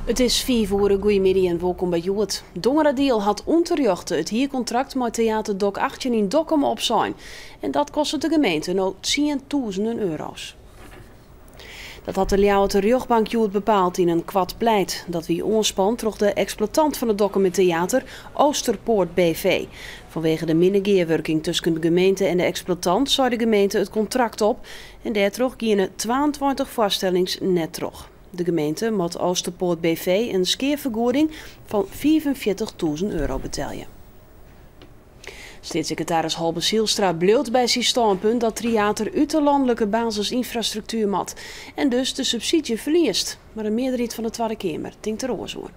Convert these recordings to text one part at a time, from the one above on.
Het is 5 uur, goeiemiddag en welkom bij Joet. Dongeradiel had onterjochte het huurcontract met Theater Dok 18 in Dokkum op zijn. En dat kostte de gemeente nou 10.000 euro's. Dat had de Ljouwerter Rechtbank Joet bepaald in een kwad pleit. Dat wie onspant troch de exploitant van het Dokkum Theater, Oosterpoort BV. Vanwege de minnegeerwerking tussen de gemeente en de exploitant zei de gemeente het contract op. En daardoor gingen 22 voorstellings net terug. De gemeente moet Oosterpoort BV een skeervergoeding van 45.000 euro betalen. Staatssecretaris Halbe Zijlstra bleut bij zijn standpunt dat theater uit de landelijke basisinfrastructuur mat en dus de subsidie verliest. Maar een meerderheid van de Tweede Kamer denkt er oorzaak.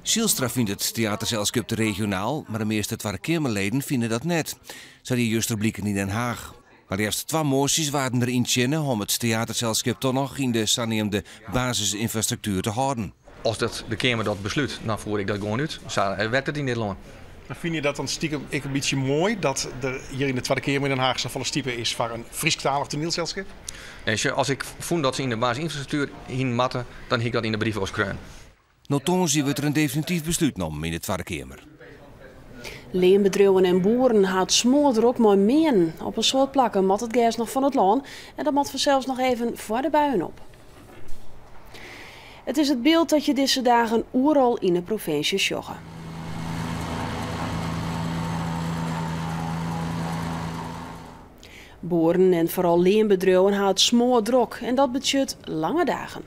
Zijlstra vindt het theaterzelskap te regionaal, maar de meeste Tweede Kamerleden vinden dat net. Zei die juster blikken in Den Haag. Maar eerst 2 moties waren erin tjennen om het theaterzelskap toch nog in de saneemde basisinfrastructuur te houden. Als de Kamer dat besluit, dan voer ik dat gewoon uit. Zo werkt het in Nederland. Dan vind je dat dan stiekem een beetje mooi dat er hier in de Tweede Kamer in Den Haag zo'n type is voor een Friesktalig toneelzelskap? Als ik vond dat ze in de basisinfrastructuur heen matten, dan hik ik dat in de brief als kreun. Nou zien we er een definitief besluit om in de Tweede Kamer. Leenbedrijven en boeren had smoor ook mooi meen. Op een soort plakken mat het gas nog van het land en dat mat vanzelfs nog even voor de buien op. Het is het beeld dat je deze dagen overal in de provincie sjoggen. Boeren en vooral leenbedrijven hadden smoor druk en dat betekent lange dagen.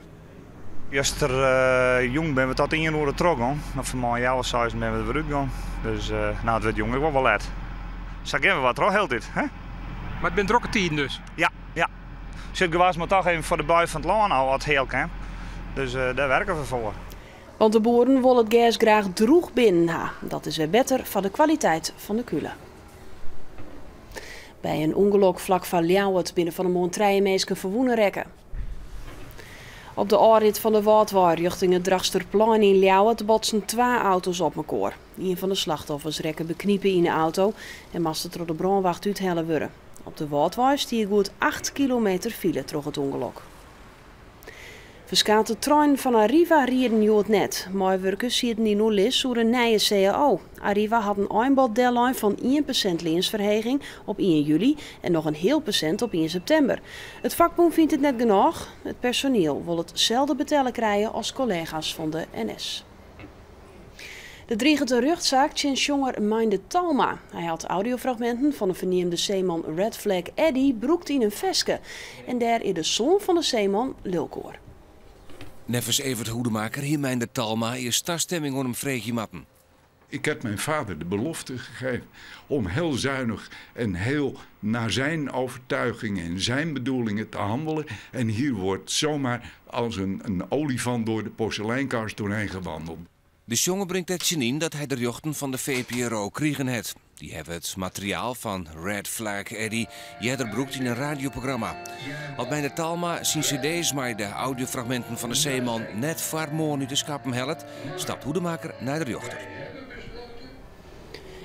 Als er jong ben we tot 1 uur teruggaan. Dan voor mij jaar of 6 ben we eruit gaan. Dus het wordt jong, ik word wel laat. Zeg even wat terug heel dit, hè? Maar het bent drukke tijden dus? Ja. Zit gewas maar toch even voor de bui van het land al wat heel kan. Dus daar werken we voor. Want de boeren willen het gas graag droeg binnen. Dat is weer beter voor de kwaliteit van de kule. Bij een ongeluk vlak van Ljouwert binnen van de Montreijenmeeske verwoenen rekken. Op de aanrit van de Waardwaar richting het Dragsterplein in Ljouwert botsen 2 auto's op elkaar. Een van de slachtoffers rekken bekniepen in de auto en moesten door de brandwacht uithellen worden. Op de Waardwaar stier goed 8 kilometer file door het ongeluk. Verschillende treinen van Arriva rieden Jood net. Meewerkers zitten die nu lis door een nieuwe CAO. Arriva had een aanbod-deadline van 1% leensverheging op 1 juli en nog een heel procent op 1 september. Het vakbond vindt het net genoeg. Het personeel wil hetzelfde betalen krijgen als collega's van de NS. De dreigende rechtszaak tegen jonger Minde Talma. Hij had audiofragmenten van de verneemde zeeman Red Flag Eddie broekt in een veske. En daar is de zoon van de zeeman Lulkoor. Neffens Evert Hoedemaker, hier Minde Talma, is startstemming om hem vreegje matten. Ik heb mijn vader de belofte gegeven om heel zuinig en heel naar zijn overtuiging en zijn bedoelingen te handelen. En hier wordt zomaar als een olifant door de porseleinkast doorheen gewandeld. De jongen brengt het in dat hij de jochten van de VPRO kriegen het. Die hebben het materiaal van Red Flag Eddie broekt in een radioprogramma. Op Minde Talma zien cd's met de audiofragmenten van de zeeman net voor morgen de schappen helpt, stapt Hoedemaker naar de jochter.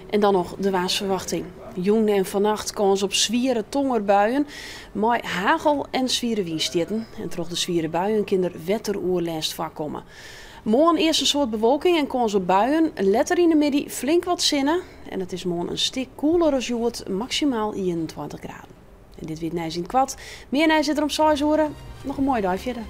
En dan nog de waarsverwachting. Jong en vannacht kans op zwiere tongerbuien, maar hagel en zwiere wienstitten. En troch de zwiere buien kinder wetteroerlijst voorkomen. Morgen eerst een soort bewolking en kans op buien. Letter in de middag flink wat zinnen. En het is morgen een stuk koeler als Joet, maximaal 21 graden. En dit weer Nijs in het kwad. Meer Nijs zit er om 6 uur. Nog een mooie dag verder.